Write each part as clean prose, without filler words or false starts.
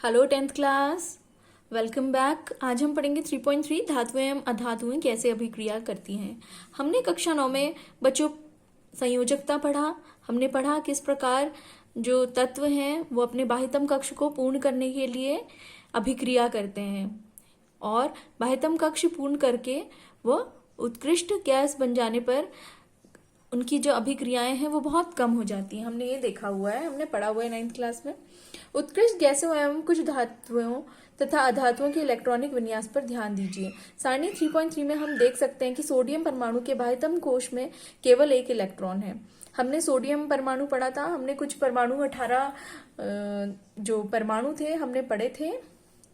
Hello 10th class, welcome back. आज हम पढ़ेंगे 3.3 धातुएं एवं अधातुएं कैसे अभिक्रिया करती हैं। हमने कक्षा 9 में बच्चों संयोजकता पढ़ा। हमने पढ़ा किस प्रकार जो तत्व हैं वो अपने बाह्यतम कक्ष को पूर्ण करने के लिए अभिक्रिया करते हैं और बाह्यतम कक्ष पूर्ण करके वो उत्कृष्ट गैस बन जाने पर उनकी जो अभिक्रियाएं हैं वो बहुत कम हो जाती हैं। हमने ये देखा हुआ है, हमने पढ़ा हुआ है 9th क्लास में। उत्कृष्ट गैसों एवं कुछ धातुओं तथा अधातुओं के इलेक्ट्रॉनिक विन्यास पर ध्यान दीजिए। सारणी 3.3 में हम देख सकते हैं कि सोडियम परमाणु के बाह्यतम कोश में केवल एक इलेक्ट्रॉन है। हमने सोडियम परमाणु पढ़ा था, हमने कुछ परमाणु 18 जो परमाणु थे हमने पढ़े थे,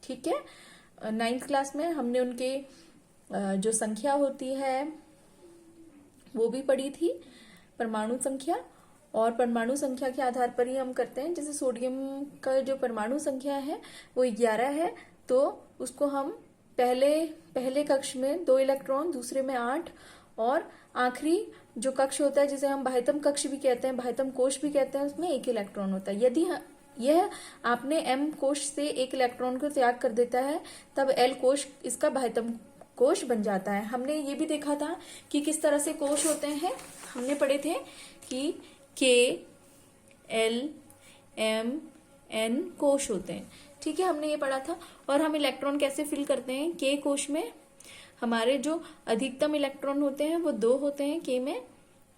ठीक है। 9th क्लास में हमने उनके जो संख्या होती है वो भी पढ़ी थी, परमाणु संख्या। और परमाणु संख्या के आधार पर ही हम करते हैं। जैसे सोडियम का जो परमाणु संख्या है वो 11 है, तो उसको हम पहले कक्ष में 2 इलेक्ट्रॉन, दूसरे में 8 और आखिरी जो कक्ष होता है जिसे हम बाह्यतम कक्ष भी कहते हैं, बाह्यतम कोश भी कहते हैं, उसमें 1 इलेक्ट्रॉन होता है। यदि यह आपने एम कोश से 1 इलेक्ट्रॉन को त्याग कर देता है तब एल कोश इसका बाह्यतम कोश बन जाता है। हमने ये भी देखा था कि किस तरह से कोश होते हैं। हमने पढ़े थे कि के, एल, एम, एन कोश होते हैं, ठीक है, हमने ये पढ़ा था। और हम इलेक्ट्रॉन कैसे फिल करते हैं। के कोश में हमारे जो अधिकतम इलेक्ट्रॉन होते हैं वो 2 होते हैं के में,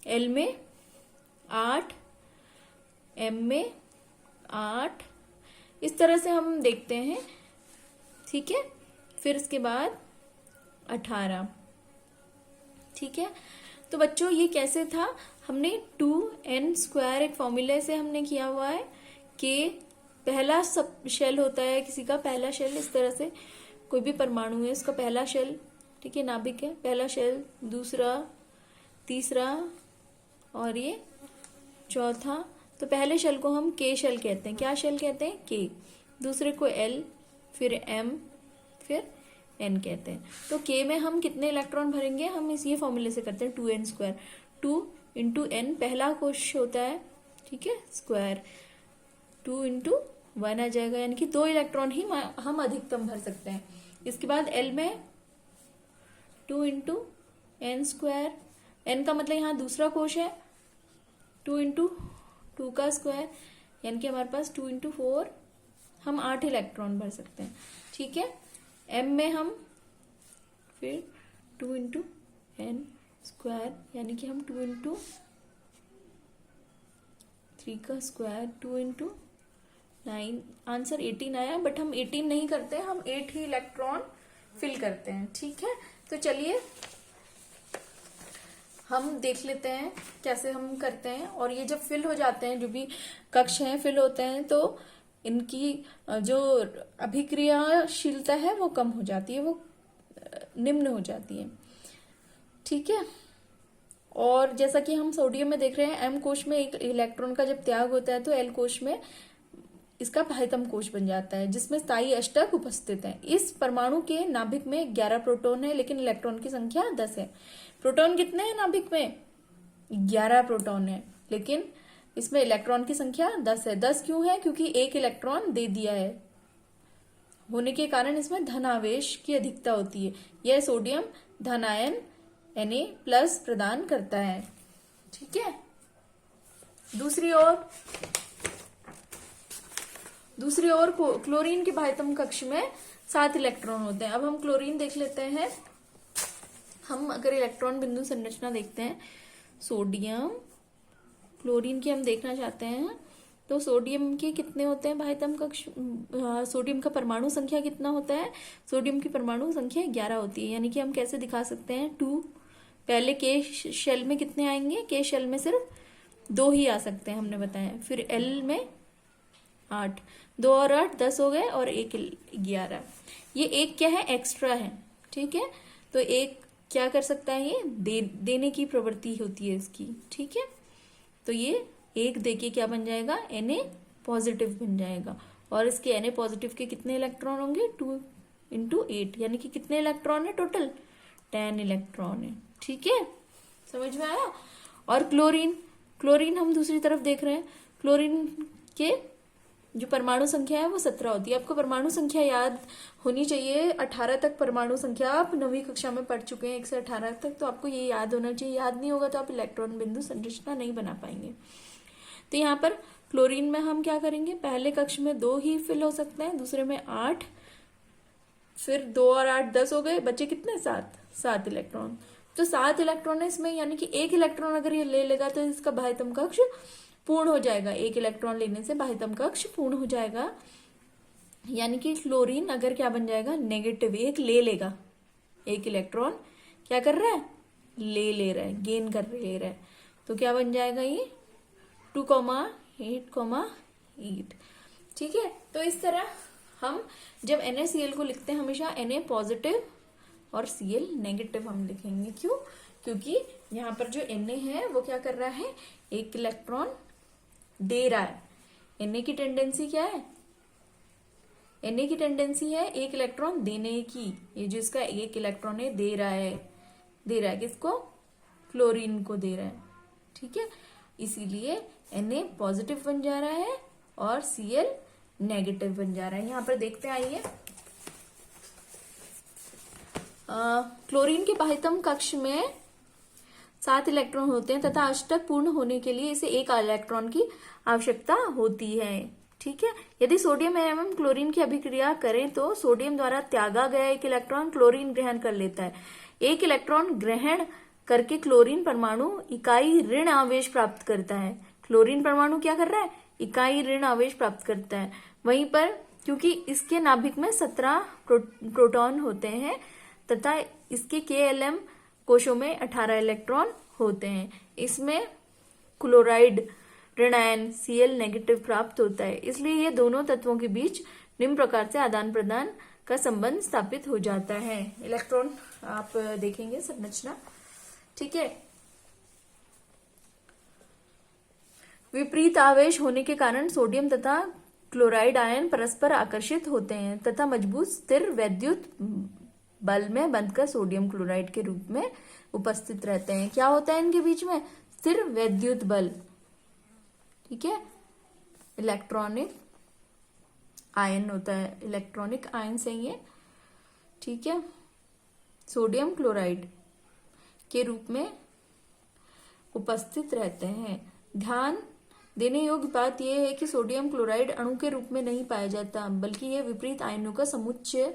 एल में 8, एम में 8, इस तरह से हम देखते हैं, ठीक है। फिर इसके बाद 18, ठीक है। तो बच्चों ये कैसे था, हमने 2n² एक फॉर्मूले से हमने किया हुआ है कि पहला सब शेल होता है किसी का, पहला शेल इस तरह से कोई भी परमाणु है उसका पहला शेल, ठीक है, नाभिक है, पहला शेल, दूसरा, तीसरा और ये चौथा। तो पहले शेल को हम के शेल कहते हैं। क्या शेल कहते हैं? के। दूसरे को एल, फिर एम, फिर एन कहते हैं। तो के में हम कितने इलेक्ट्रॉन भरेंगे, हम इस ये फॉर्मूले से करते हैं 2n²। 2 इंटू एन पहला कोश होता है, ठीक है, स्क्वायर, 2 इंटू 1 आ जाएगा, यानी कि 2 इलेक्ट्रॉन ही हम अधिकतम भर सकते हैं। इसके बाद एल में 2 इंटू n², एन का मतलब यहाँ दूसरा कोश है, 2 इंटू 2 का स्क्वायर, यानी कि हमारे पास 2 इंटू 4, हम 8 इलेक्ट्रॉन भर सकते हैं, ठीक है। एम में हम फिर 2 इंटू n², यानी कि हम 2 इंटू 3 का स्क्वायर, 2 इंटू 9, आंसर 18 आया। बट हम 18 नहीं करते, हम 8 ही इलेक्ट्रॉन फिल करते हैं, ठीक है। तो चलिए हम देख लेते हैं कैसे हम करते हैं। और ये जब फिल हो जाते हैं, जो भी कक्ष हैं फिल होते हैं, तो इनकी जो अभिक्रियाशीलता है वो कम हो जाती है, वो निम्न हो जाती है, ठीक है। और जैसा कि हम सोडियम में देख रहे हैं, एम कोश में एक इलेक्ट्रॉन का जब त्याग होता है तो एल कोश में इसका बाह्यतम कोश बन जाता है जिसमें स्थायी अष्टक उपस्थित है। इस परमाणु के नाभिक में 11 प्रोटॉन है लेकिन इलेक्ट्रॉन की संख्या 10 है। प्रोटॉन कितने हैं नाभिक में? 11 प्रोटॉन है, लेकिन इसमें इलेक्ट्रॉन की संख्या 10 है। 10 क्यों है? क्योंकि 1 इलेक्ट्रॉन दे दिया है होने के कारण इसमें धन आवेश की अधिकता होती है। यह सोडियम धनायन Na+ प्रदान करता है, ठीक है। दूसरी ओर क्लोरीन के बाह्यतम कक्ष में 7 इलेक्ट्रॉन होते हैं। अब हम क्लोरीन देख लेते हैं। हम अगर इलेक्ट्रॉन बिंदु संरचना देखते हैं, सोडियम क्लोरीन की हम देखना चाहते हैं, तो सोडियम के कितने होते हैं बाह्यतम कक्ष, सोडियम का परमाणु संख्या कितना होता है? सोडियम की परमाणु संख्या 11 होती है, यानी कि हम कैसे दिखा सकते हैं? 2 पहले के शेल में कितने आएंगे? के शेल में सिर्फ 2 ही आ सकते हैं, हमने बताया। फिर एल में 8, 2 और 8 10 हो गए, और 1 11। ये एक क्या है? एक्स्ट्रा है, ठीक है। तो एक क्या कर सकता है? ये देने की प्रवृत्ति होती है इसकी, ठीक है। तो ये एक देके क्या बन जाएगा? Na+ बन जाएगा। और इसके Na+ के कितने इलेक्ट्रॉन होंगे? 2 इंटू 8, यानी कि कितने इलेक्ट्रॉन है टोटल? 10 इलेक्ट्रॉन है, ठीक है, समझ में आया। और क्लोरीन हम दूसरी तरफ देख रहे हैं। क्लोरीन के जो परमाणु संख्या है वो 17 होती है। आपको परमाणु संख्या याद होनी चाहिए। 18 तक परमाणु संख्या आप 9वीं कक्षा में पढ़ चुके हैं, 1 से 18 तक, तो आपको ये याद होना चाहिए। याद नहीं होगा तो आप इलेक्ट्रॉन बिंदु संरचना नहीं बना पाएंगे। तो यहाँ पर क्लोरीन में हम क्या करेंगे, पहले कक्ष में 2 ही फिल हो सकते हैं, दूसरे में 8, फिर 2 और 8 10 हो गए, बचे कितने, 7 इलेक्ट्रॉन। तो 7 इलेक्ट्रॉन है इसमें, यानी कि 1 इलेक्ट्रॉन अगर ये ले लेगा तो इसका बाह्यतम कक्ष पूर्ण हो जाएगा। 1 इलेक्ट्रॉन लेने से बाह्यतम कक्ष पूर्ण हो जाएगा, यानी कि क्लोरीन अगर क्या बन जाएगा, नेगेटिव, 1 ले लेगा। 1 इलेक्ट्रॉन क्या कर रहा है, ले रहा है, गेन कर ले रहा है। तो क्या बन जाएगा ये 2,8,8। ठीक है। तो इस तरह हम जब NaCl को लिखते हैं हमेशा Na पॉजिटिव और Cl नेगेटिव हम लिखेंगे। क्यों? क्योंकि यहाँ पर जो Na है वो क्या कर रहा है, 1 इलेक्ट्रॉन दे रहा है। Na की टेंडेंसी क्या है, Na की टेंडेंसी है 1 इलेक्ट्रॉन देने की। ये जो इसका 1 इलेक्ट्रॉन है दे रहा है किसको, क्लोरीन को दे रहा है। ठीक है, इसीलिए Na पॉजिटिव बन जा रहा है और Cl नेगेटिव बन जा रहा है। यहाँ पर देखते हैं, आइए। क्लोरीन के बाह्यतम कक्ष में 7 इलेक्ट्रॉन होते हैं तथा अष्टक पूर्ण होने के लिए इसे 1 इलेक्ट्रॉन की आवश्यकता होती है। ठीक है। यदि सोडियम एवं क्लोरीन की अभिक्रिया करें तो सोडियम द्वारा त्यागा गया 1 इलेक्ट्रॉन क्लोरीन ग्रहण कर लेता है। 1 इलेक्ट्रॉन ग्रहण करके क्लोरीन परमाणु इकाई ऋण आवेश प्राप्त करता है। क्लोरीन परमाणु क्या कर रहा है, इकाई ऋण आवेश प्राप्त करता है। वहीं पर क्योंकि इसके नाभिक में 17 प्रोटॉन होते हैं तथा इसके KLm कोशों में 18 इलेक्ट्रॉन होते हैं, इसमें क्लोराइड ऋणायन Cl नेगेटिव प्राप्त होता है। इसलिए ये दोनों तत्वों के बीच निम्न प्रकार से आदान प्रदान का संबंध स्थापित हो जाता है। इलेक्ट्रॉन आप देखेंगे संरचना। ठीक है। विपरीत आवेश होने के कारण सोडियम तथा क्लोराइड आयन परस्पर आकर्षित होते हैं तथा मजबूत स्थिर वैद्युत बल में बंधकर सोडियम क्लोराइड के रूप में उपस्थित रहते हैं। क्या होता है इनके बीच में, स्थिर वैद्युत बल। ठीक है, इलेक्ट्रॉनिक आयन होता है, इलेक्ट्रॉनिक आयन सही है। ठीक है, सोडियम क्लोराइड के रूप में उपस्थित रहते हैं। ध्यान देने योग्य बात यह है कि सोडियम क्लोराइड अणु के रूप में नहीं पाया जाता, बल्कि यह विपरीत आयनों का समुच्चय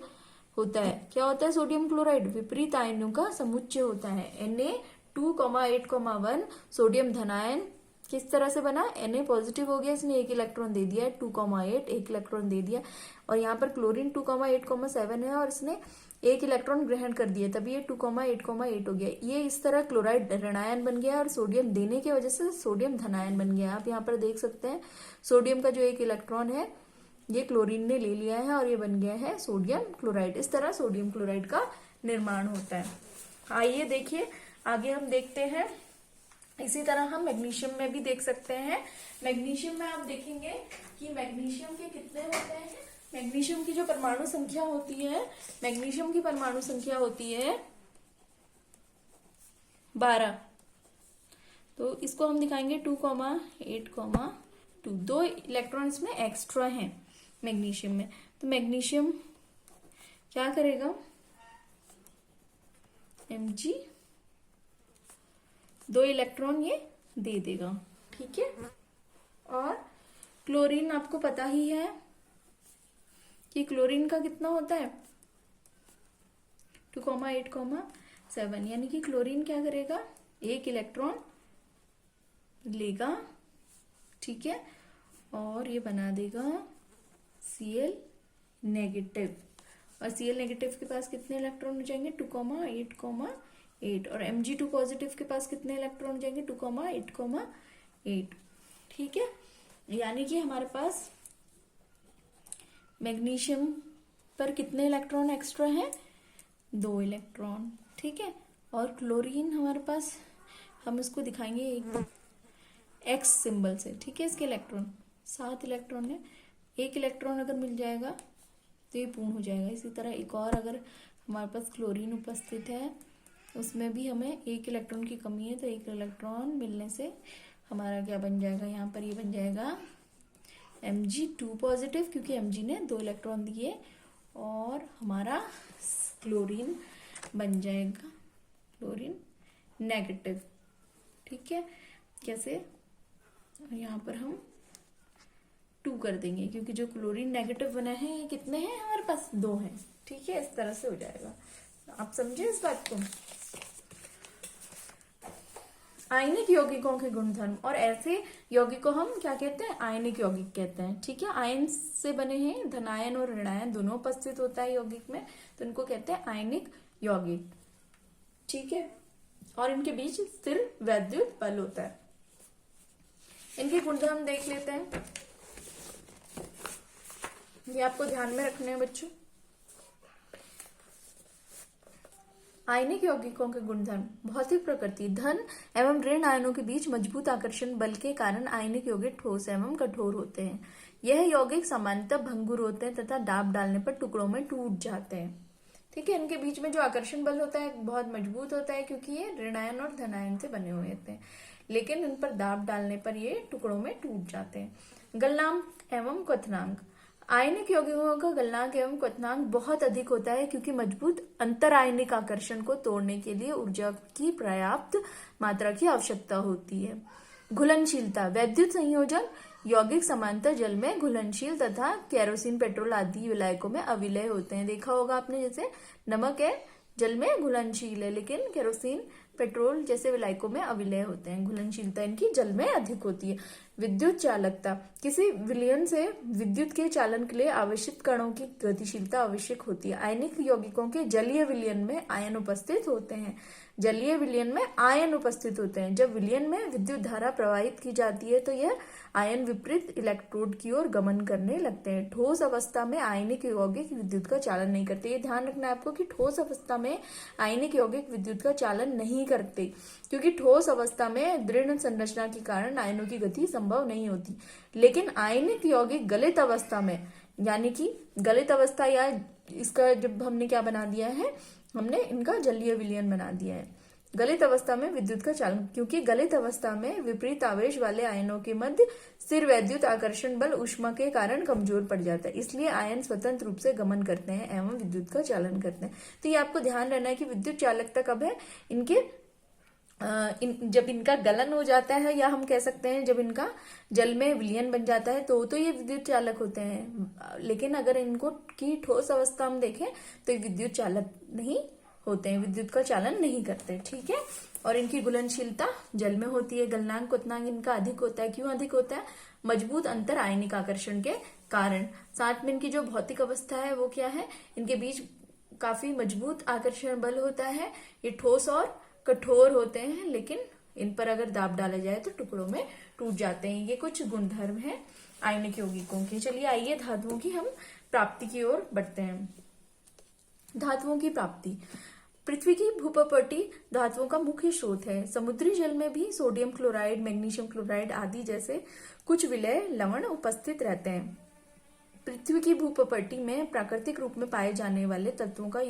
होता है। क्या होता है सोडियम क्लोराइड, विपरीत आयनों का समुच्चय होता है। Na2,8,1 सोडियम धनायन किस तरह से बना, Na पॉजिटिव हो गया, इसने 1 इलेक्ट्रॉन दे दिया, 2,8 1 इलेक्ट्रॉन दे दिया, और यहाँ पर क्लोरीन 2,8,7 है और इसने 1 इलेक्ट्रॉन ग्रहण कर दिया, तभी ये 2,8,8 हो गया। ये इस तरह क्लोराइड ऋणायन बन गया और सोडियम देने की वजह से सोडियम धनायन बन गया। आप यहाँ पर देख सकते हैं सोडियम का जो 1 इलेक्ट्रॉन है ये क्लोरीन ने ले लिया है और ये बन गया है सोडियम क्लोराइड। इस तरह सोडियम क्लोराइड का निर्माण होता है। आइए देखिए आगे हम देखते हैं। इसी तरह हम मैग्नीशियम में भी देख सकते हैं। मैग्नीशियम में आप देखेंगे कि मैग्नीशियम के कितने होते हैं। मैग्नीशियम की जो परमाणु संख्या होती है, मैग्नीशियम की परमाणु संख्या होती है 12। तो इसको हम दिखाएंगे 2,8,2। 2 इलेक्ट्रॉन इसमें एक्स्ट्रा हैं मैग्नीशियम में। तो मैग्नीशियम क्या करेगा, Mg 2 इलेक्ट्रॉन ये दे देगा। ठीक है। और क्लोरीन आपको पता ही है कि क्लोरीन का कितना होता है 2,8,7, यानी कि क्लोरीन क्या करेगा, 1 इलेक्ट्रॉन लेगा। ठीक है, और ये बना देगा Cl नेगेटिव, और Cl नेगेटिव के पास कितने इलेक्ट्रॉन हो जाएंगे 2,8,8, और Mg2 पॉजिटिव के पास कितने इलेक्ट्रॉन हो जाएंगे 2,8,8। ठीक है, यानी कि हमारे पास मैग्नीशियम पर कितने इलेक्ट्रॉन एक्स्ट्रा हैं, 2 इलेक्ट्रॉन। ठीक है, और क्लोरीन हमारे पास, हम इसको दिखाएंगे एक एक्स सिंबल से। ठीक है, इसके इलेक्ट्रॉन 7 इलेक्ट्रॉन है, 1 इलेक्ट्रॉन अगर मिल जाएगा तो ये पूर्ण हो जाएगा। इसी तरह एक और अगर हमारे पास क्लोरीन उपस्थित है उसमें भी हमें 1 इलेक्ट्रॉन की कमी है, तो 1 इलेक्ट्रॉन मिलने से हमारा क्या बन जाएगा, यहाँ पर ये बन जाएगा Mg2 पॉजिटिव, क्योंकि Mg ने 2 इलेक्ट्रॉन दिए, और हमारा क्लोरीन बन जाएगा क्लोरीन नेगेटिव। ठीक है, कैसे, यहाँ पर हम 2 कर देंगे, क्योंकि जो क्लोरीन नेगेटिव बना है ये कितने हैं हमारे पास, 2 हैं। ठीक है, इस तरह से हो जाएगा। आप समझे इस बात को। आयनिक यौगिकों के गुणधर्म, और ऐसे यौगिक को हम क्या कहते हैं, आयनिक यौगिक कहते हैं। ठीक है, आयन से बने हैं, धनायन और ऋणायन दोनों उपस्थित होता है यौगिक में, तो इनको कहते हैं आयनिक यौगिक। ठीक है, और इनके बीच स्थिर वैद्युत बल होता है। इनके गुणधर्म देख लेते हैं, ये आपको ध्यान में रखने हैं बच्चों। आयनिक यौगिकों के गुणधर्म, भौतिक प्रकृति, धन एवं ऋण आयनों के बीच मजबूत आकर्षण बल के कारण आयनिक यौगिक ठोस एवं कठोर होते हैं। यह यौगिक सामान्यतः भंगुर होते हैं तथा दाब डालने पर टुकड़ों में टूट जाते हैं। ठीक है, इनके बीच में जो आकर्षण बल होता है बहुत मजबूत होता है, क्योंकि ये ऋणायन और धनायन से बने हुए होते हैं, लेकिन इन पर दाब डालने पर ये टुकड़ों में टूट जाते हैं। गलनांक एवं क्वथनांक, आयनिक यौगिकों का गलनांक एवं क्वथनांक बहुत अधिक होता है, क्योंकि मजबूत अंतरायनिक आकर्षण को तोड़ने के लिए ऊर्जा की पर्याप्त मात्रा की आवश्यकता होती है। घुलनशीलता, वैद्युत संयोजन, यौगिक समांतर जल में घुलनशील तथा केरोसिन, पेट्रोल आदि विलायकों में अविलय होते हैं। देखा होगा आपने, जैसे नमक है जल में घुलनशील है, लेकिन केरोसिन, पेट्रोल जैसे विलायकों में अविलय होते हैं। घुलनशीलता इनकी जल में अधिक होती है। विद्युत चालकता, किसी विलयन से विद्युत के चालन के लिए आवश्यक कणों की गतिशीलता आवश्यक होती है। आयनिक यौगिकों के जलीय विलयन में आयन उपस्थित होते हैं। जलीय विलयन में आयन उपस्थित होते हैं। जब विलयन में विद्युत धारा प्रवाहित की जाती है तो यह आयन विपरीत इलेक्ट्रोड की ओर गमन करने लगते हैं। ठोस अवस्था में आयनिक यौगिक विद्युत का चालन नहीं करते। ये ध्यान रखना है आपको कि ठोस अवस्था में आयनिक यौगिक विद्युत का चालन नहीं करते, क्योंकि ठोस अवस्था में दृढ़ संरचना के कारण आयनों की गति संभव नहीं होती। लेकिन आयनिक यौगिक गलित अवस्था में, यानी कि गलित अवस्था, या इसका जब हमने क्या बना दिया है, हमने इनका जलीय विलयन बना दिया है। गलित अवस्था में विद्युत का चालन, क्योंकि गलित अवस्था में विपरीत आवेश वाले आयनों के मध्य स्थिर वैद्युत आकर्षण बल ऊष्मा के कारण कमजोर पड़ जाता है, इसलिए आयन स्वतंत्र रूप से गमन करते हैं एवं विद्युत का चालन करते हैं। तो ये आपको ध्यान रहना है कि विद्युत चालकता कब है, इनके जब इनका गलन हो जाता है, या हम कह सकते हैं जब इनका जल में विलयन बन जाता है, तो ये विद्युत चालक होते हैं। लेकिन अगर इनको की ठोस अवस्था हम देखें तो ये विद्युत चालक नहीं होते हैं, विद्युत का चालन नहीं करते। ठीक है, और इनकी घुलनशीलता जल में होती है। गलनांक क्वथनांक इनका अधिक होता है। क्यों अधिक होता है? मजबूत अंतर आयनिक आकर्षण के कारण। साथ में इनकी जो भौतिक अवस्था है वो क्या है, इनके बीच काफी मजबूत आकर्षण बल होता है। ये ठोस और कठोर होते हैं, लेकिन इन पर अगर दाब डाला जाए तो टुकड़ों में टूट जाते हैं। ये कुछ गुणधर्म हैं आयनिक यौगिकों के। चलिए आइए धातुओं की हम प्राप्ति की ओर बढ़ते हैं। धातुओं की प्राप्ति, पृथ्वी की भूप्रकृति धातुओं का मुख्य स्रोत है। समुद्री जल में भी सोडियम क्लोराइड, मैग्नीशियम क्लोराइड आदि जैसे कुछ विलय लवण उपस्थित रहते हैं। पृथ्वी की भूप्रकृति में प्राकृतिक रूप में पाए जाने वाले तत्वों का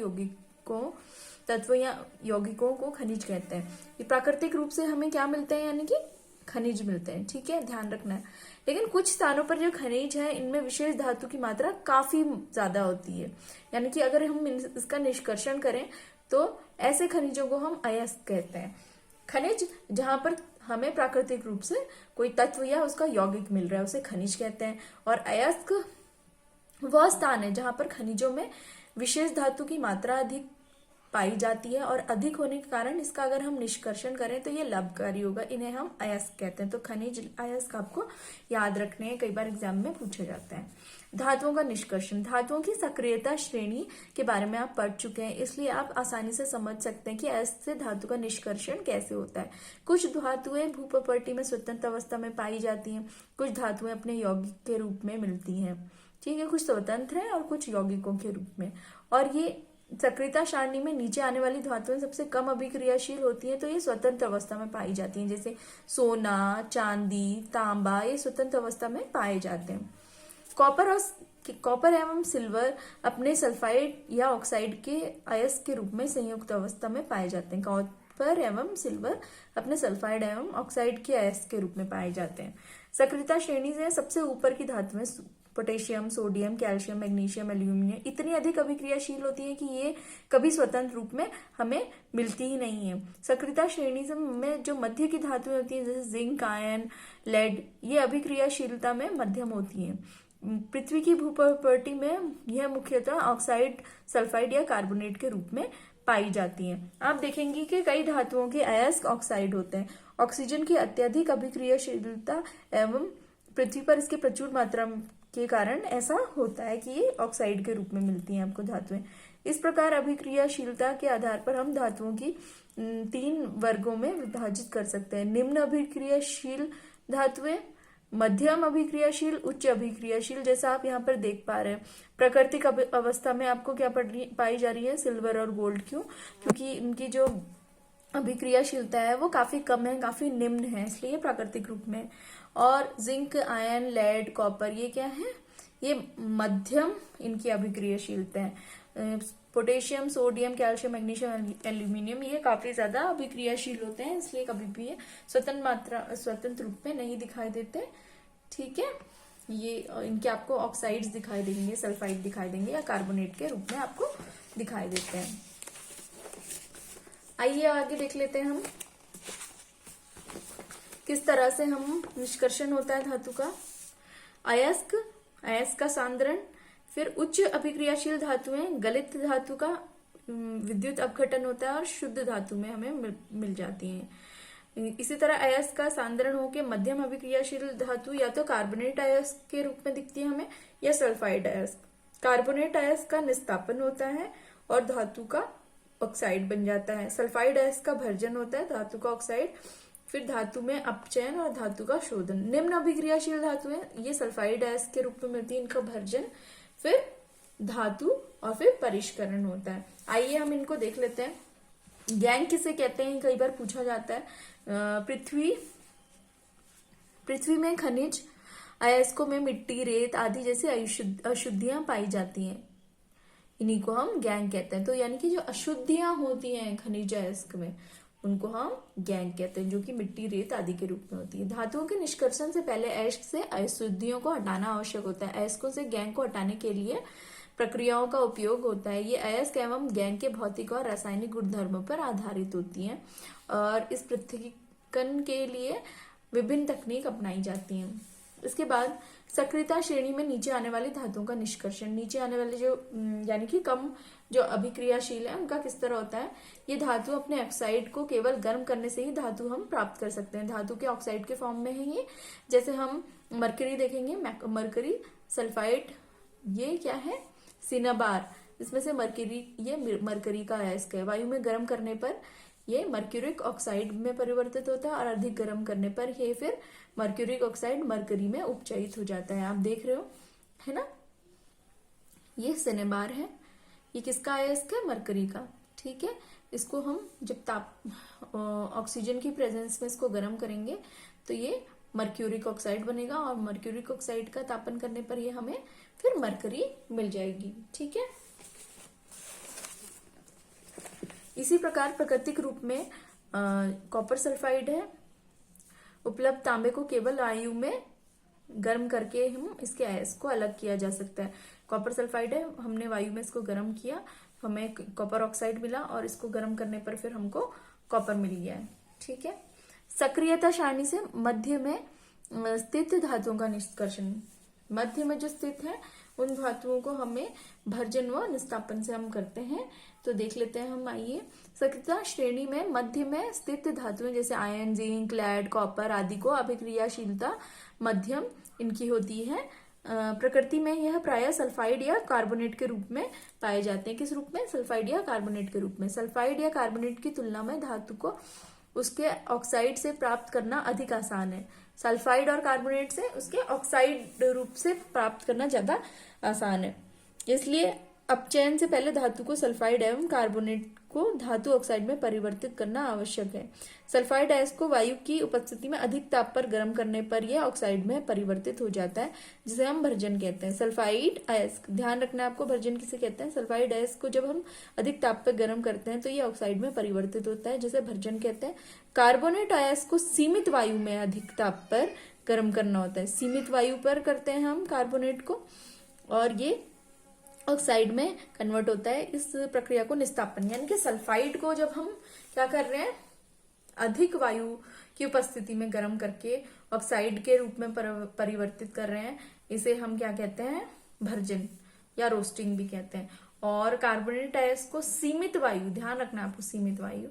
तत्व या यौगिकों को खनिज कहते हैं। ये प्राकृतिक रूप से हमें क्या मिलते हैं, यानी कि खनिज मिलते हैं। ठीक है, ध्यान रखना है। लेकिन कुछ स्थानों पर जो खनिज है इनमें विशेष धातु की मात्रा काफी ज्यादा होती है, यानी कि अगर हम इसका निष्कर्षण करें तो ऐसे खनिजों को हम अयस्क कहते हैं। खनिज जहां पर हमें प्राकृतिक रूप से कोई तत्व या उसका यौगिक मिल रहा है उसे खनिज कहते हैं। और अयस्क वह स्थान है जहां पर खनिजों में विशेष धातु की मात्रा अधिक पाई जाती है, और अधिक होने के कारण इसका अगर हम निष्कर्षण करें तो ये लाभकारी होगा। इन्हें हम अयस्क कहते हैं। तो खनिज अयस्क आपको याद रखने हैं, कई बार एग्जाम में पूछे जाते हैं। धातुओं का निष्कर्षण, धातुओं की सक्रियता श्रेणी के बारे में आप पढ़ चुके हैं, इसलिए आप आसानी से समझ सकते हैं कि अयस्क से धातु का निष्कर्षण कैसे होता है। कुछ धातुएं भूप्रकृति में स्वतंत्र अवस्था में पाई जाती हैं, कुछ धातुएं अपने यौगिक के रूप में मिलती हैं। ठीक है, कुछ स्वतंत्र है और कुछ यौगिकों के रूप में। और ये सक्रियता सारणी में नीचे आने वाली धातुएं सबसे कम अभिक्रियाशील होती हैं, तो ये स्वतंत्र अवस्था में पाई जाती हैं। जैसे सोना, चांदी, तांबा, ये स्वतंत्र अवस्था में पाए जाते हैं। कॉपर एवं सिल्वर अपने सल्फाइड या ऑक्साइड के अयस्क के रूप में संयुक्त अवस्था में पाए जाते हैं। कॉपर एवं सिल्वर अपने सल्फाइड एवं ऑक्साइड के अयस्क के रूप में पाए जाते हैं। सक्रियता श्रेणी से सबसे ऊपर की धातुएं potassium, sodium, calcium, magnesium, aluminium इतनी अधिक अभिक्रियाशील होती है कि ये कभी स्वतंत्र रूप में हमें मिलती ही नहीं है। सक्रियता श्रेणी में जो मध्य की धातुएं होती हैं जैसे जिंक, आयरन, लेड, ये अभिक्रियाशीलता में मध्यम होती हैं। पृथ्वी की भूप्रकृति में यह मुख्यतः ऑक्साइड, सल्फाइड या कार्बोनेट के रूप में पाई जाती हैं। आप देखेंगे कि कई धातुओं के अयस्क ऑक्साइड होते हैं। ऑक्सीजन की अत्यधिक अभिक्रियाशीलता एवं पृथ्वी पर इसके प्रचुर मात्रा के कारण ऐसा होता है कि ये ऑक्साइड के रूप में मिलती हैं आपको धातुएं। इस प्रकार अभिक्रियाशीलता के आधार पर हम धातुओं की 3 वर्गों में विभाजित कर सकते हैं। निम्न अभिक्रियाशील धातुएं, मध्यम अभिक्रियाशील, उच्च अभिक्रियाशील। जैसा आप यहाँ पर देख पा रहे हैं, प्राकृतिक अवस्था में आपको क्या पाई जा रही है, सिल्वर और गोल्ड। क्यों? क्योंकि इनकी जो अभिक्रियाशीलता है वो काफी कम है, काफी निम्न है, इसलिए प्राकृतिक रूप में। और जिंक, आयरन, लेड, कॉपर ये क्या है, ये मध्यम इनकी अभिक्रियाशीलता है। Potassium, sodium, calcium, magnesium, aluminium ये काफी ज्यादा अभिक्रियाशील होते हैं, इसलिए कभी भी ये स्वतंत्र रूप में नहीं दिखाई देते। ठीक है, ये इनके आपको ऑक्साइड्स दिखाई देंगे, सल्फाइड दिखाई देंगे या कार्बोनेट के रूप में आपको दिखाई देते हैं। आइए आगे देख लेते हैं हम किस तरह से हम निष्कर्षण होता है धातु का। अयस्क का सांद्रण, फिर उच्च अभिक्रियाशील धातुएं, गलित धातु का विद्युत अपघटन होता है और शुद्ध धातु में हमें मिल जाती हैं। इसी तरह अयस्क का सांद्रण होकर मध्यम अभिक्रियाशील धातु या तो कार्बोनेट अयस्क के रूप में दिखती है हमें या सल्फाइड अयस्क। कार्बोनेट अयस्क का निस्तापन होता है और धातु का ऑक्साइड बन जाता है। सल्फाइड अयस्क का भर्जन होता है, धातु का ऑक्साइड, फिर धातु में अपचयन और धातु का शोधन। निम्न अभिक्रियाशील धातुएं ये सल्फाइड अयस्क के रूप में मिलती है, इनका भर्जन, फिर धातु और फिर परिष्करण होता है। आइए हम इनको देख लेते हैं। गैंग किसे कहते हैं, कई बार पूछा जाता है। पृथ्वी में खनिज, अयस्कों में मिट्टी, रेत आदि जैसे अशुद्धियां पाई जाती हैं, इन्हीं को हम गैंग कहते हैं। तो यानी कि जो अशुद्धियां होती हैं खनिज अयस्क में उनको हम गैंग कहते हैं, जो कि मिट्टी, रेत आदि के रूप में होती है। धातुओं के निष्कर्षण से पहले अयस्क से अशुद्धियों को हटाना आवश्यक होता है। अयस्कों से गैंग को हटाने के लिए प्रक्रियाओं का उपयोग होता है। ये अयस्क एवं गैंग के भौतिक और रासायनिक गुणधर्मों पर आधारित होती हैं और इस पृथक्करण के लिए विभिन्न तकनीक अपनाई जाती हैं। इसके बाद सक्रियता श्रेणी में नीचे आने वाली धातुओं का निष्कर्षण। नीचे आने वाले जो यानी कि कम जो अभिक्रियाशील है उनका किस तरह होता है। ये धातु अपने ऑक्साइड को केवल गर्म करने से ही धातु हम प्राप्त कर सकते हैं। धातु के ऑक्साइड के फॉर्म में है ये। जैसे हम मरकरी देखेंगे, मरकरी सल्फाइड, ये क्या है, सिनाबार, इसमें से मरकरी, ये मरकरी का अयस्क है। वायु में गर्म करने पर ये मर्क्यूरिक ऑक्साइड में परिवर्तित होता है और अधिक गर्म करने पर ये फिर मर्क्यूरिक ऑक्साइड मरकरी में उपचयित हो जाता है। आप देख रहे हो, है ना, ये सिनेबार है। ये किसका अयस्क है, मरकरी का। ठीक है, इसको हम जब ऑक्सीजन की प्रेजेंस में इसको गर्म करेंगे तो ये मर्क्यूरिक ऑक्साइड बनेगा और मर्क्यूरिक ऑक्साइड का तापन करने पर ये हमें फिर मरकरी मिल जाएगी। ठीक है, इसी प्रकार प्राकृतिक रूप में कॉपर सल्फाइड है। उपलब्ध तांबे को केवल वायु में गर्म करके हम इसके अयस्क को अलग किया जा सकता है। कॉपर सल्फाइड है, हमने वायु में इसको गर्म किया, हमें कॉपर ऑक्साइड मिला और इसको गर्म करने पर फिर हमको कॉपर मिल गया है। ठीक है, सक्रियता सारणी से मध्य में स्थित धातुओं का निष्कर्षण। मध्य में जो स्थित है उन धातुओं को हमें भर्जन व निस्तापन से हम करते हैं। तो देख लेते हैं हम। आइए, सक्रियता श्रेणी में मध्य में स्थित धातुएं जैसे आयरन, जिंक, लेड, कॉपर आदि को अभिक्रियाशीलता मध्यम इनकी होती है। प्रकृति में यह प्रायः सल्फाइड या कार्बोनेट के रूप में पाए जाते हैं। किस रूप में, सल्फाइड या कार्बोनेट के रूप में। सल्फाइड या कार्बोनेट की तुलना में धातु को उसके ऑक्साइड से प्राप्त करना अधिक आसान है। सल्फाइड और कार्बोनेट से उसके ऑक्साइड रूप से प्राप्त करना ज्यादा आसान है। इसलिए अपचयन से पहले धातु को सल्फाइड एवं कार्बोनेट को धातु ऑक्साइड में परिवर्तित करना आवश्यक है। सल्फाइड अयस्क को वायु की उपस्थिति में अधिक ताप पर गर्म करने पर यह ऑक्साइड में परिवर्तित हो जाता है, जिसे हम भर्जन कहते हैं। सल्फाइड अयस्क, ध्यान रखना आपको, भर्जन किसे कहते हैं। सल्फाइड अयस्क को जब हम अधिक ताप पर गर्म करते हैं तो यह ऑक्साइड में परिवर्तित होता है, जिसे भर्जन कहते हैं। कार्बोनेट अयस्क को सीमित वायु में अधिक ताप पर गर्म करना होता है। सीमित वायु पर करते हैं हम कार्बोनेट को, और ये ऑक्साइड में कन्वर्ट होता है। इस प्रक्रिया को निस्तापन, यानी कि सल्फाइड को जब हम क्या कर रहे हैं, अधिक वायु की उपस्थिति में गर्म करके ऑक्साइड के रूप में परिवर्तित कर रहे हैं, इसे हम क्या कहते हैं, भर्जन या रोस्टिंग भी कहते हैं। और कार्बोनेट आयस को सीमित वायु, ध्यान रखना आपको, सीमित वायु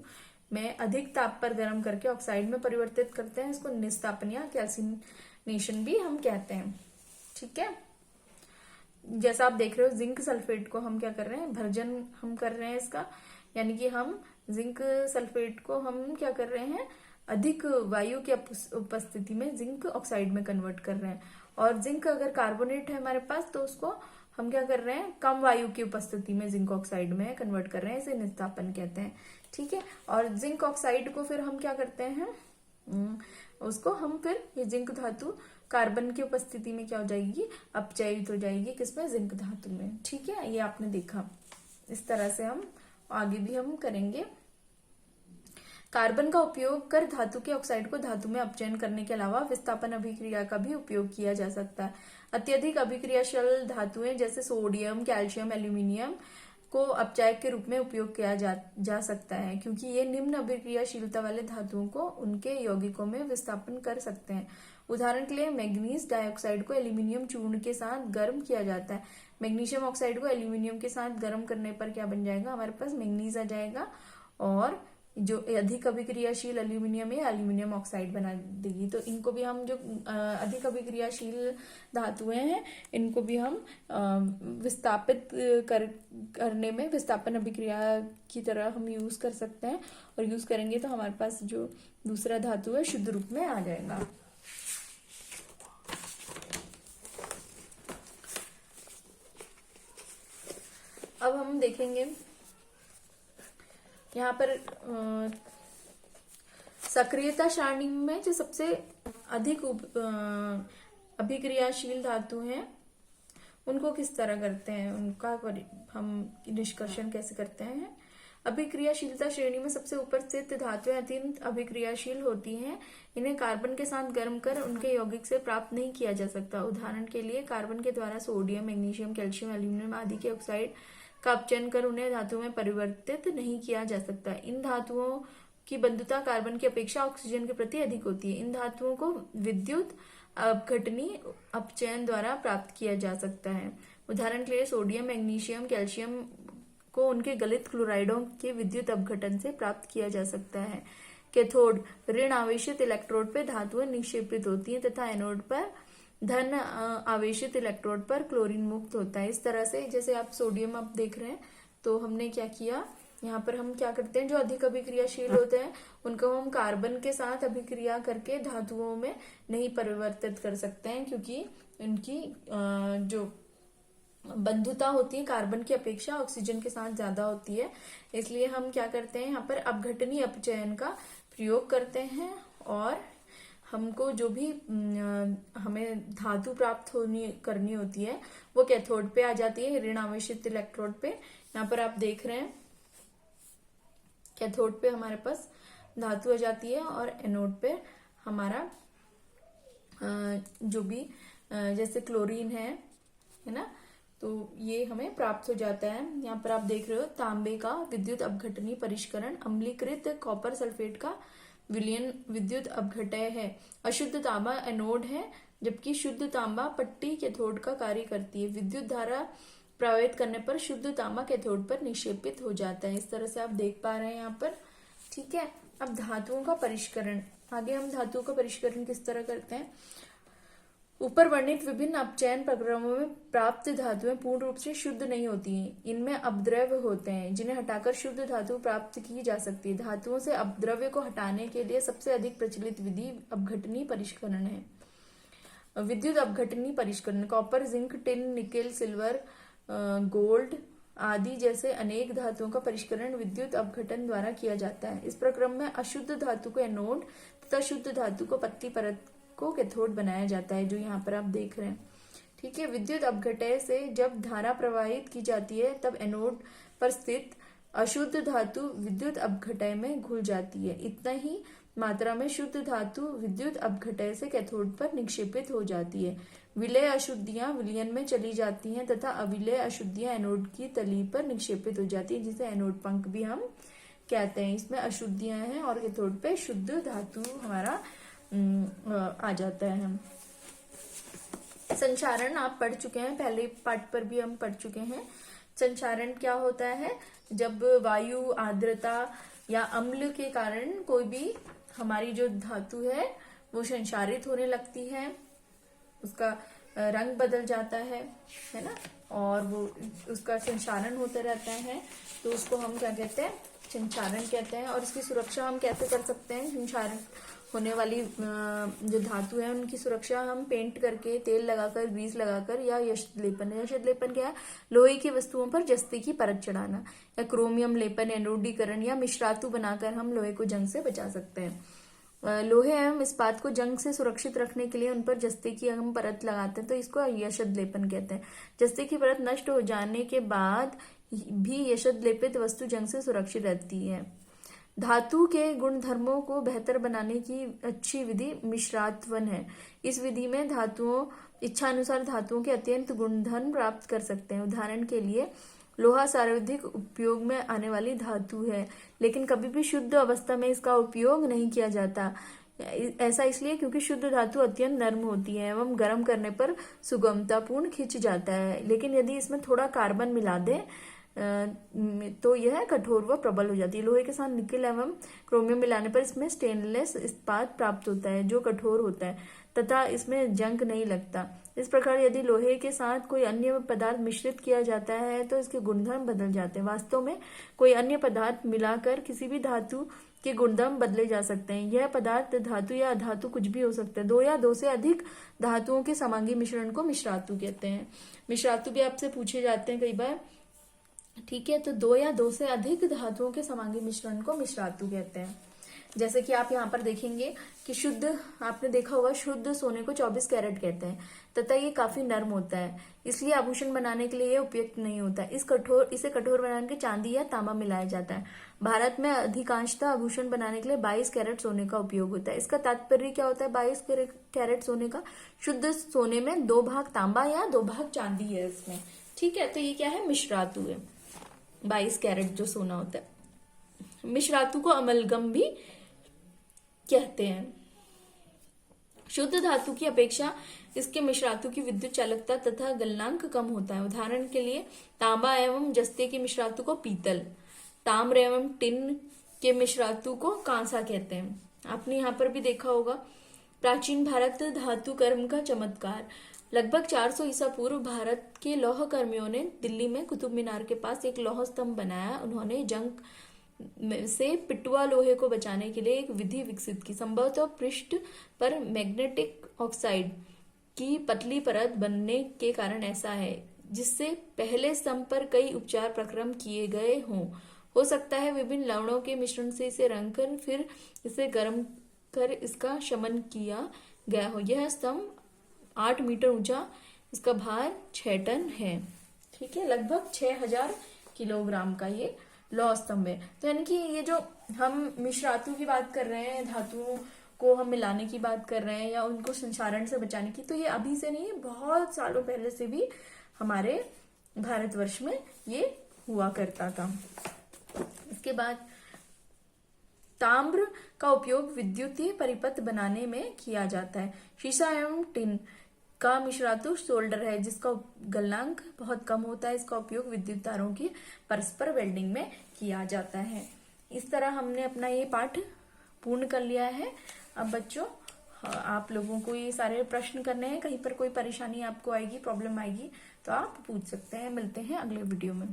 में अधिक ताप पर गर्म करके ऑक्साइड में परिवर्तित करते हैं। इसको निस्तापन या कैल्सिनेशन भी हम कहते हैं। ठीक है, जैसा आप देख रहे हो जिंक सल्फेट को हम क्या कर रहे हैं, भर्जन हम कर रहे हैं इसका, यानी कि हम जिंक सल्फेट को हम क्या कर रहे हैं, अधिक वायु की उपस्थिति में जिंक ऑक्साइड में कन्वर्ट कर रहे हैं। और जिंक अगर कार्बोनेट है हमारे पास तो उसको हम क्या कर रहे हैं, कम वायु की उपस्थिति में जिंक ऑक्साइड में कन्वर्ट कर रहे हैं, इसे निस्तापन कहते हैं। ठीक है, और जिंक ऑक्साइड को फिर हम क्या करते हैं, उसको हम फिर ये जिंक धातु कार्बन की उपस्थिति में क्या हो जाएगी, अपचयित हो जाएगी, किसमें, जिंक धातु में। ठीक है, ये आपने देखा। इस तरह से हम आगे भी हम करेंगे। कार्बन का उपयोग कर धातु के ऑक्साइड को धातु में अपचयन करने के अलावा विस्थापन अभिक्रिया का भी उपयोग किया जा सकता है। अत्यधिक अभिक्रियाशील धातुएं जैसे सोडियम, कैल्शियम, एल्यूमिनियम को अपचायक के रूप में उपयोग किया जा सकता है, क्योंकि ये निम्न अभिक्रियाशीलता वाले धातुओं को उनके यौगिकों में विस्थापन कर सकते हैं। उदाहरण के लिए मैग्नीज डाइऑक्साइड को एल्यूमिनियम चूर्ण के साथ गर्म किया जाता है। मैग्नीशियम ऑक्साइड को एल्यूमिनियम के साथ गर्म करने पर क्या बन जाएगा, हमारे पास मैग्नीज आ जाएगा, और जो अधिक अभिक्रियाशील एल्यूमिनियम है एल्यूमिनियम ऑक्साइड बना देगी। तो इनको भी हम, जो अधिक अभिक्रियाशील धातुएं हैं, इनको भी हम विस्थापित करने में विस्थापन अभिक्रिया की तरह हम यूज कर सकते हैं, और यूज करेंगे तो हमारे पास जो दूसरा धातु है शुद्ध रूप में आ जाएगा। अब हम देखेंगे यहाँ पर सक्रियता सारणी में जो सबसे अधिक अभिक्रियाशील धातु हैं उनको किस तरह करते हैं, उनका हम निष्कर्षण कैसे करते हैं। अभिक्रियाशीलता श्रेणी में सबसे ऊपर स्थित धातुएं अत्यंत अभिक्रियाशील होती हैं। इन्हें कार्बन के साथ गर्म कर उनके यौगिक से प्राप्त नहीं किया जा सकता। उदाहरण के लिए कार्बन के द्वारा सोडियम, मैग्नीशियम, कैल्शियम, एल्यूमिनियम आदि के ऑक्साइड का अपचयन कर उन्हें धातु में परिवर्तित नहीं किया जा सकता। इन धातुओं की बंधुता कार्बन की अपेक्षा ऑक्सीजन के प्रति अधिक होती है। इन धातुओं को विद्युत अपघटनी अपचयन द्वारा प्राप्त किया जा सकता है। उदाहरण के लिए सोडियम, मैग्नीशियम, कैल्शियम को उनके गलित क्लोराइडों के विद्युत अपघटन से प्राप्त किया जा सकता है। कैथोड ऋण आवेशित इलेक्ट्रोड पर धातुएं निक्षेपित होती हैं तथा एनोड पर धन आवेशित इलेक्ट्रोड पर क्लोरीन मुक्त होता है। इस तरह से जैसे आप सोडियम आप देख रहे हैं, तो हमने क्या किया, यहाँ पर हम क्या करते हैं, जो अधिक अभिक्रियाशील होते हैं उनको हम कार्बन के साथ अभिक्रिया करके धातुओं में नहीं परिवर्तित कर सकते हैं, क्योंकि उनकी जो बंधुता होती है कार्बन की अपेक्षा ऑक्सीजन के साथ ज्यादा होती है। इसलिए हम क्या करते हैं, यहाँ पर अपघटनी अपचयन का प्रयोग करते हैं, और हमको जो भी हमें धातु प्राप्त करनी होती है वो कैथोड पे आ जाती है, ऋण आवेशित इलेक्ट्रोड पे। यहाँ पर आप देख रहे हैं कैथोड पे हमारे पास धातु आ जाती है, और एनोड पे हमारा जो भी जैसे क्लोरीन है ना, तो ये हमें प्राप्त हो जाता है। यहाँ पर आप देख रहे हो तांबे का विद्युत अपघटनी परिष्करण अम्लीकृत कॉपर सल्फेट का विलयन विद्युत अपघटय है। अशुद्ध तांबा एनोड है, जबकि शुद्ध तांबा पट्टी कैथोड का कार्य करती है। विद्युत धारा प्रवाहित करने पर शुद्ध तांबा कैथोड पर निक्षेपित हो जाता है। इस तरह से आप देख पा रहे हैं यहाँ पर। ठीक है, अब धातुओं का परिष्करण, आगे हम धातुओं का परिष्करण किस तरह करते हैं। ऊपर वर्णित विभिन्न अपचयन प्रक्रियाओं में प्राप्त धातुएं पूर्ण रूप से शुद्ध नहीं होती हैं। इनमें अपद्रव्य होते हैं जिन्हें हटाकर शुद्ध धातु प्राप्त की जा सकती है। धातुओं से अपद्रव्य को हटाने के लिए सबसे अधिक प्रचलित विधि अपघटनी परिष्करण है। विद्युत अपघटनी परिष्करण copper, zinc, tin, nickel, silver, gold आदि जैसे अनेक धातुओं का परिष्करण विद्युत अपघटन द्वारा किया जाता है। इस प्रक्रम में अशुद्ध धातु को एनोड तथा शुद्ध धातु को पतली परत को कैथोड बनाया जाता है, जो यहाँ पर आप देख रहे हैं। ठीक है, विद्युत अपघटय से जब धारा प्रवाहित की जाती है तब एनोड पर स्थित अशुद्ध धातु विद्युत अपघटय में घुल जाती है। इतना ही मात्रा में शुद्ध धातु विद्युत अपघटय से कैथोड पर निक्षेपित हो जाती है। विलय अशुद्धियां विलयन में चली जाती हैं तथा अविलय अशुद्धियां एनोड की तली पर निक्षेपित हो जाती है, जिसे एनोड पंख भी हम कहते हैं। इसमें अशुद्धियां हैं और कैथोड पे शुद्ध धातु हमारा आ जाता है। संचारण आप पढ़ चुके हैं, पहले पार्ट पर भी हम पढ़ चुके हैं। संचारण क्या होता है? जब वायु, आर्द्रता या अम्ल के कारण कोई भी हमारी जो धातु है वो संचारित होने लगती है, उसका रंग बदल जाता है ना, और वो उसका संचारण होता रहता है, तो उसको हम क्या कहते हैं? संचारण कहते हैं। और इसकी सुरक्षा हम कैसे कर सकते हैं? संचारण होने वाली जो धातु है उनकी सुरक्षा हम पेंट करके, तेल लगाकर, ग्रीस लगाकर, या यशद लेपन। यशद लेपन क्या है? लोहे की वस्तुओं पर जस्ते की परत चढ़ाना, या क्रोमियम लेपन, एनोडीकरण या मिश्रातु बनाकर हम लोहे को जंग से बचा सकते हैं। लोहे एवं इस्पात को जंग से सुरक्षित रखने के लिए उन पर जस्ते की हम परत लगाते हैं, तो इसको यशद लेपन कहते हैं। जस्ते की परत नष्ट हो जाने के बाद भी यशद लेपित वस्तु जंग से सुरक्षित रहती है। धातु के गुण धर्मों को बेहतर बनाने की अच्छी विधि मिश्रात्वन है। इस विधि में धातुओं इच्छानुसार धातुओं के अत्यंत गुणधर्म प्राप्त कर सकते हैं। उदाहरण के लिए लोहा सर्वाधिक उपयोग में आने वाली धातु है, लेकिन कभी भी शुद्ध अवस्था में इसका उपयोग नहीं किया जाता। ऐसा इसलिए क्योंकि शुद्ध धातु अत्यंत नर्म होती है एवं गर्म करने पर सुगमतापूर्ण खिंच जाता है, लेकिन यदि इसमें थोड़ा कार्बन मिला दे तो यह कठोर व प्रबल हो जाती है। लोहे के साथ निकेल एवं क्रोमियम मिलाने पर इसमें स्टेनलेस इस्पात प्राप्त होता है, जो कठोर होता है तथा इसमें जंग नहीं लगता। इस प्रकार यदि लोहे के साथ कोई अन्य पदार्थ मिश्रित किया जाता है तो इसके गुणधर्म बदल जाते हैं। वास्तव में कोई अन्य पदार्थ मिलाकर किसी भी धातु के गुणधर्म बदले जा सकते हैं। यह पदार्थ धातु या अधातु कुछ भी हो सकता है। दो या दो से अधिक धातुओं के समांगी मिश्रण को मिश्रातु कहते हैं। मिश्रातु भी आपसे पूछे जाते हैं कई बार, ठीक है। तो दो या दो से अधिक धातुओं के समांगी मिश्रण को मिश्रातु कहते हैं। जैसे कि आप यहाँ पर देखेंगे कि शुद्ध, आपने देखा होगा शुद्ध सोने को 24 कैरेट कहते हैं तथा ये काफी नर्म होता है, इसलिए आभूषण बनाने के लिए ये उपयुक्त नहीं होता। इसे कठोर बनाने के चांदी या तांबा मिलाया जाता है। भारत में अधिकांशतः आभूषण बनाने के लिए 22 कैरेट सोने का उपयोग होता है। इसका तात्पर्य क्या होता है 22 कैरेट सोने का? शुद्ध सोने में 2 भाग तांबा या 2 भाग चांदी है इसमें, ठीक है। तो ये क्या है? मिश्रातु है, 22 कैरेट जो सोना होता है। मिश्रातु को अमलगम भी कहते हैं। शुद्ध धातु की अपेक्षा इसके मिश्रातु की विद्युत चालकता तथा गलनांक कम होता है। उदाहरण के लिए तांबा एवं जस्ते के मिश्रातु को पीतल, ताम्र एवं टिन के मिश्रातु को कांसा कहते हैं। आपने यहाँ पर भी देखा होगा प्राचीन भारत धातु कर्म का चमत्कार। लगभग 400 ईसा पूर्व भारत के लौह कर्मियों ने दिल्ली में कुतुब मीनार के पास एक लौह स्तंभ बनाया। उन्होंने जंग से पिटुआ लोहे को बचाने के लिए एक विधि विकसित की। संभवतः पृष्ठ पर मैग्नेटिक ऑक्साइड की पतली परत बनने के कारण ऐसा है, जिससे पहले स्तंभ पर कई उपचार प्रक्रम किए गए हों। हो सकता है विभिन्न लवणों के मिश्रण से इसे रंग कर फिर इसे गर्म कर इसका शमन किया गया हो। यह स्तंभ 8 मीटर ऊंचा, इसका भार 6 टन है, ठीक है। लगभग 6000 किलोग्राम का ये लौह स्तंभ है। तो यानी कि ये जो हम मिश्रातु की बात कर रहे हैं, धातुओं को हम मिलाने की बात कर रहे हैं या उनको संचारण से बचाने की, तो ये अभी से नहीं, बहुत सालों पहले से भी हमारे भारतवर्ष में ये हुआ करता था। इसके बाद ताम्र का उपयोग विद्युतीय परिपथ बनाने में किया जाता है। शीशा एवं टिन का मिश्रातु सोल्डर है, जिसका गलनांक बहुत कम होता है। इसका उपयोग विद्युत तारों की परस्पर वेल्डिंग में किया जाता है। इस तरह हमने अपना ये पाठ पूर्ण कर लिया है। अब बच्चों आप लोगों को ये सारे प्रश्न करने हैं, कहीं पर कोई परेशानी आपको आएगी, प्रॉब्लम आएगी तो आप पूछ सकते हैं। मिलते हैं अगले वीडियो में।